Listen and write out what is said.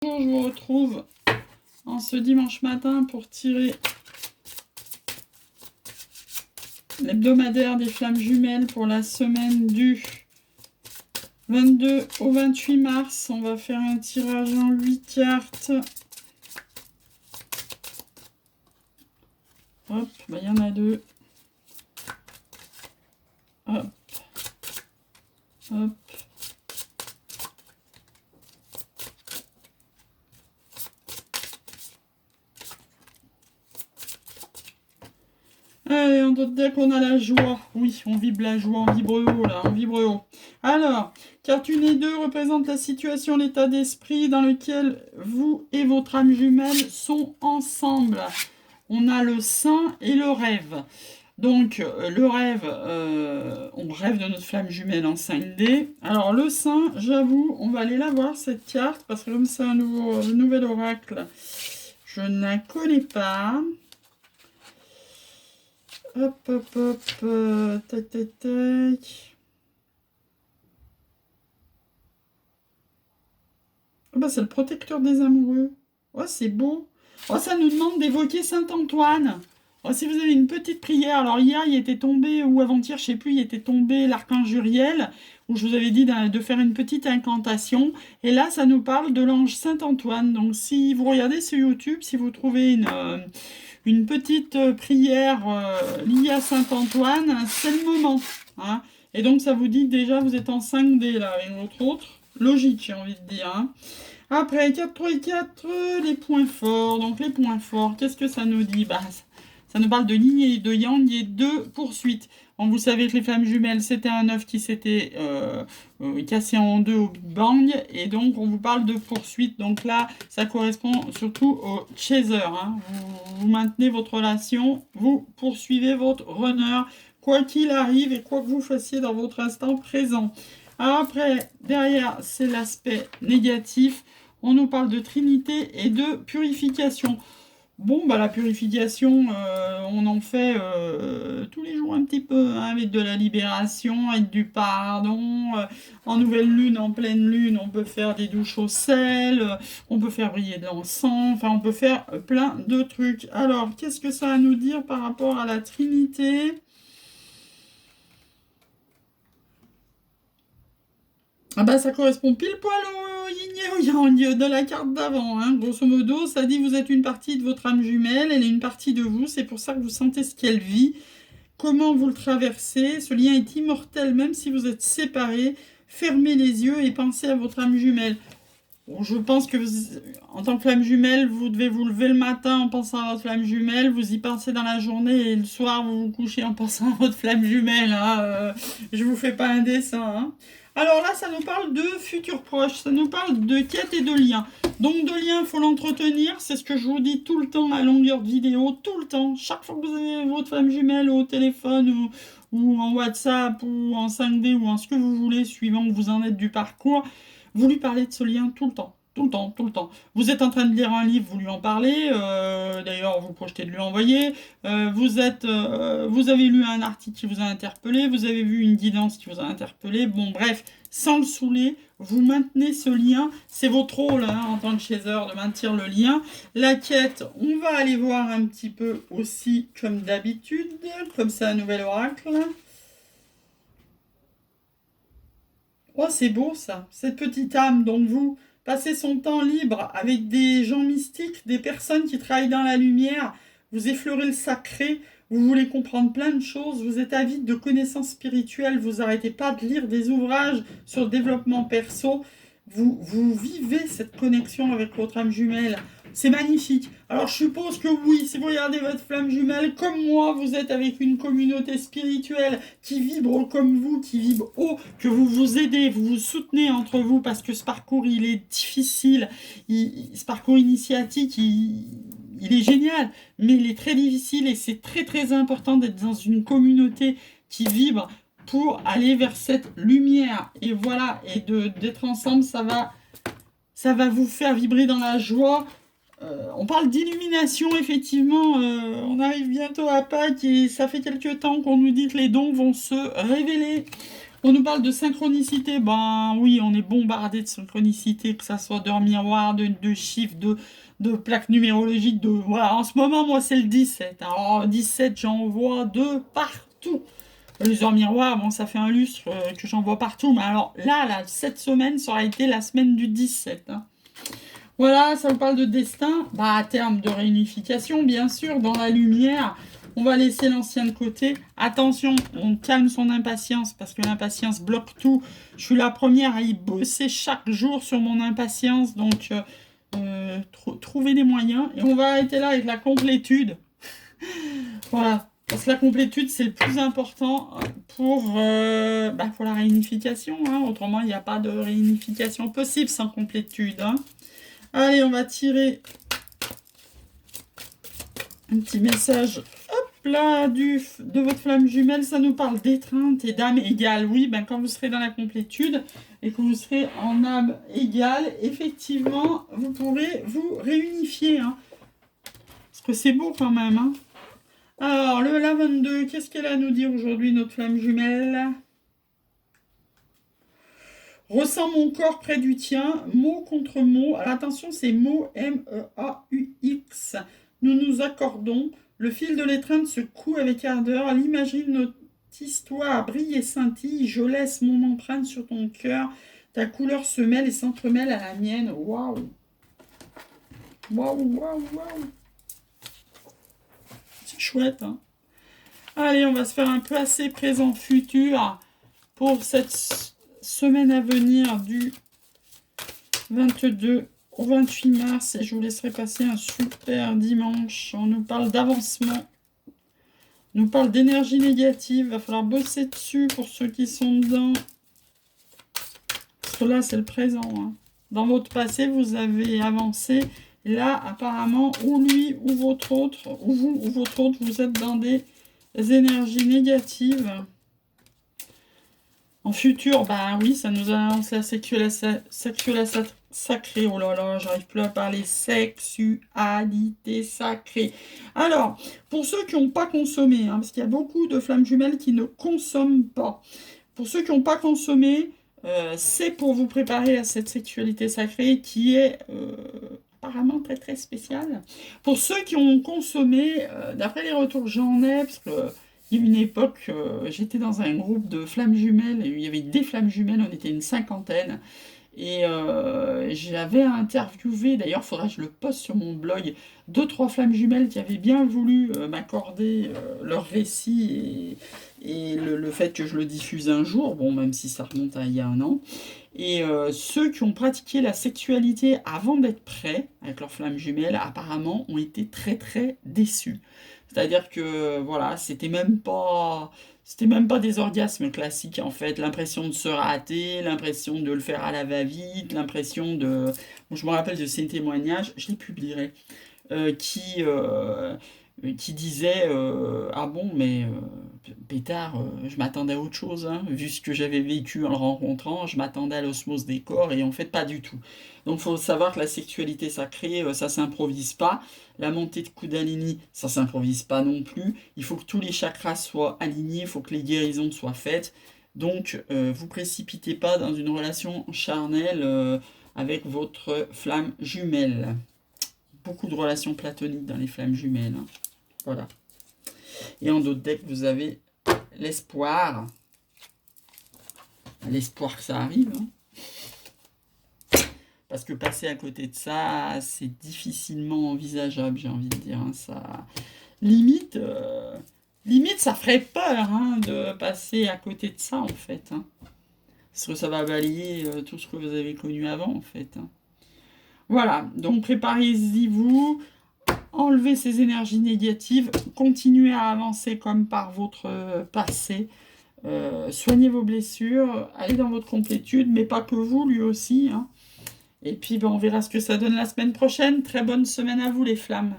Bonjour, je vous retrouve en ce dimanche matin pour tirer l'hebdomadaire des flammes jumelles pour la semaine du 22 au 28 mars. On va faire un tirage en 8 cartes. Hop, bah, y en a deux. Hop. Hop. Allez, on doit dire qu'on a la joie. Oui, on vibre la joie, on vibre haut là, on vibre haut. Alors, carte 1 et 2 représentent la situation, l'état d'esprit dans lequel vous et votre âme jumelle sont ensemble. On a le sein et le rêve. Donc, le rêve, on rêve de notre flamme jumelle en 5D. Alors, le sein, j'avoue, on va aller la voir cette carte, parce que comme c'est un nouvel oracle, je ne la connais pas. Hop, hop, hop, tac, tac, tac. Oh bah, c'est le protecteur des amoureux. Oh, c'est beau. Oh, ça nous demande d'évoquer Saint-Antoine. Oh, si vous avez une petite prière, alors hier, il était tombé, ou avant-hier, je sais plus, il était tombé l'archange Uriel, où je vous avais dit de faire une petite incantation. Et là, ça nous parle de l'ange Saint-Antoine. Donc, si vous regardez sur YouTube, si vous trouvez une petite prière liée à Saint-Antoine, c'est le moment. Hein. Et donc, ça vous dit que déjà, vous êtes en 5D, là, avec votre autre. Logique, j'ai envie de dire. Hein. Après, 4, 3 et 4, les points forts. Donc, les points forts, qu'est-ce que ça nous dit? Bah, ça nous parle de yin et de yang et de poursuite. Bon, vous savez que les flammes jumelles, c'était un œuf qui s'était cassé en deux au Big Bang. Et donc, on vous parle de poursuite. Donc là, ça correspond surtout au chaser. Hein. Vous maintenez votre relation, vous poursuivez votre runner, quoi qu'il arrive et quoi que vous fassiez dans votre instant présent. Après, derrière, c'est l'aspect négatif. On nous parle de trinité et de purification. Bon, bah la purification, on en fait tous les jours un petit peu, hein, avec de la libération, avec du pardon. En nouvelle lune, en pleine lune, on peut faire des douches au sel, on peut faire briller de l'encens, enfin on peut faire plein de trucs. Alors, qu'est-ce que ça a à nous dire par rapport à la Trinité ? Ah bah ça correspond pile poil au yin et au yang de la carte d'avant. Hein. Grosso modo, ça dit vous êtes une partie de votre âme jumelle, elle est une partie de vous, c'est pour ça que vous sentez ce qu'elle vit, comment vous le traversez. Ce lien est immortel même si vous êtes séparés. Fermez les yeux et pensez à votre âme jumelle. Bon, je pense que en tant que flamme jumelle, vous devez vous lever le matin en pensant à votre flamme jumelle, vous y pensez dans la journée et le soir vous vous couchez en pensant à votre flamme jumelle. Hein. Je vous fais pas un dessin. Hein. Alors là, ça nous parle de futurs proches, ça nous parle de quête et de lien. Donc de lien, il faut l'entretenir, c'est ce que je vous dis tout le temps à longueur de vidéo, tout le temps. Chaque fois que vous avez votre flamme jumelle au téléphone ou en WhatsApp ou en 5D ou en ce que vous voulez, suivant où vous en êtes du parcours, vous lui parlez de ce lien tout le temps. Tout le temps, tout le temps. Vous êtes en train de lire un livre, vous lui en parlez. D'ailleurs, vous projetez de lui envoyer. Vous avez lu un article qui vous a interpellé. Vous avez vu une guidance qui vous a interpellé. Bon, bref, sans le saouler, vous maintenez ce lien. C'est votre rôle hein, en tant que chaser de maintenir le lien. La quête, on va aller voir un petit peu aussi comme d'habitude, comme c'est un nouvel oracle. Oh, c'est beau ça, cette petite âme. Donc vous passez son temps libre avec des gens mystiques, des personnes qui travaillent dans la lumière. Vous effleurez le sacré, vous voulez comprendre plein de choses, vous êtes avide de connaissances spirituelles, vous n'arrêtez pas de lire des ouvrages sur le développement perso. Vous vivez cette connexion avec votre âme jumelle. C'est magnifique. Alors je suppose que oui, si vous regardez votre flamme jumelle, comme moi, vous êtes avec une communauté spirituelle qui vibre comme vous, qui vibre haut, que vous vous aidez, vous vous soutenez entre vous parce que ce parcours, il est difficile. Ce parcours initiatique, il est génial, mais il est très difficile et c'est très très important d'être dans une communauté qui vibre pour aller vers cette lumière. Et voilà, et d'être ensemble, ça va vous faire vibrer dans la joie. On parle d'illumination, effectivement, on arrive bientôt à Pâques et ça fait quelques temps qu'on nous dit que les dons vont se révéler. On nous parle de synchronicité. Ben oui, on est bombardé de synchronicité, que ça soit d'heures miroirs, de chiffres, de plaques numérologiques. Voilà. En ce moment, moi, c'est le 17. Alors, 17, j'en vois de partout. Les heures miroirs, bon, ça fait un lustre que j'en vois partout. Mais alors là, cette semaine, ça aura été la semaine du 17. Hein. Voilà, ça vous parle de destin. Bah, à terme de réunification, bien sûr, dans la lumière. On va laisser l'ancien de côté. Attention, on calme son impatience parce que l'impatience bloque tout. Je suis la première à y bosser chaque jour sur mon impatience. Donc, trouver des moyens. Et on va arrêter là avec la complétude. Voilà. Parce que la complétude, c'est le plus important pour la réunification. Hein. Autrement, il n'y a pas de réunification possible sans complétude. Hein. Allez, on va tirer un petit message. Hop là, de votre flamme jumelle, ça nous parle d'étreinte et d'âme égale. Oui, ben, quand vous serez dans la complétude et que vous serez en âme égale, effectivement, vous pourrez vous réunifier. Hein. Parce que c'est beau quand même. Hein. Alors, la 22, qu'est-ce qu'elle a à nous dire aujourd'hui, notre flamme jumelle? Ressens mon corps près du tien, mot contre mot. Alors attention, c'est mot M-E-A-U-X. Nous nous accordons. Le fil de l'étreinte se coud avec ardeur. L'imagerie de notre histoire brille et scintille. Je laisse mon empreinte sur ton cœur. Ta couleur se mêle et s'entremêle à la mienne. Waouh! Waouh, waouh, waouh! C'est chouette, hein? Allez, on va se faire un passé, présent, futur pour cette semaine à venir du 22 au 28 mars. Et je vous laisserai passer un super dimanche. On nous parle d'avancement. On nous parle d'énergie négative. Il va falloir bosser dessus pour ceux qui sont dedans. Parce que là, c'est le présent. Hein. Dans votre passé, vous avez avancé. Et là, apparemment, ou lui, ou votre autre, ou vous, ou votre autre, vous êtes dans des énergies négatives. En futur, bah oui, ça nous annonce la sexualité sacrée. Oh là là, j'arrive plus à parler. Sexualité sacrée. Alors, pour ceux qui n'ont pas consommé, hein, parce qu'il y a beaucoup de flammes jumelles qui ne consomment pas. Pour ceux qui n'ont pas consommé, c'est pour vous préparer à cette sexualité sacrée qui est apparemment très très spéciale. Pour ceux qui ont consommé, d'après les retours que j'en ai, parce que il y a une époque, j'étais dans un groupe de flammes jumelles, et il y avait des flammes jumelles, on était une cinquantaine, et j'avais interviewé, d'ailleurs, il faudra que je le poste sur mon blog, 2-3 flammes jumelles qui avaient bien voulu m'accorder leur récit et le fait que je le diffuse un jour, bon, même si ça remonte à il y a un an. Et ceux qui ont pratiqué la sexualité avant d'être prêts avec leurs flammes jumelles, apparemment, ont été très très déçus. C'est-à-dire que voilà, c'était même pas des orgasmes classiques en fait. L'impression de se rater, l'impression de le faire à la va-vite, l'impression de. Bon, je me rappelle de ces témoignages, je les publierai, euh, qui, euh, qui disait ah bon, mais Pétard, je m'attendais à autre chose, hein. Vu ce que j'avais vécu en le rencontrant, je m'attendais à l'osmose des corps et en fait pas du tout. Donc il faut savoir que la sexualité sacrée, ça s'improvise pas. La montée de Kundalini, ça s'improvise pas non plus. Il faut que tous les chakras soient alignés, il faut que les guérisons soient faites. Donc vous précipitez pas dans une relation charnelle avec votre flamme jumelle. Beaucoup de relations platoniques dans les flammes jumelles. Hein. Voilà. Et en d'autres decks, vous avez l'espoir. L'espoir que ça arrive. Hein. Parce que passer à côté de ça, c'est difficilement envisageable, j'ai envie de dire. Hein. Ça, limite, ça ferait peur hein, de passer à côté de ça, en fait. Hein. Parce que ça va balayer tout ce que vous avez connu avant, en fait. Hein. Voilà, donc préparez-y vous. Enlevez ces énergies négatives, continuez à avancer comme par votre passé, soignez vos blessures, allez dans votre complétude, mais pas que vous, lui aussi. Hein. Et puis ben, on verra ce que ça donne la semaine prochaine. Très bonne semaine à vous les flammes.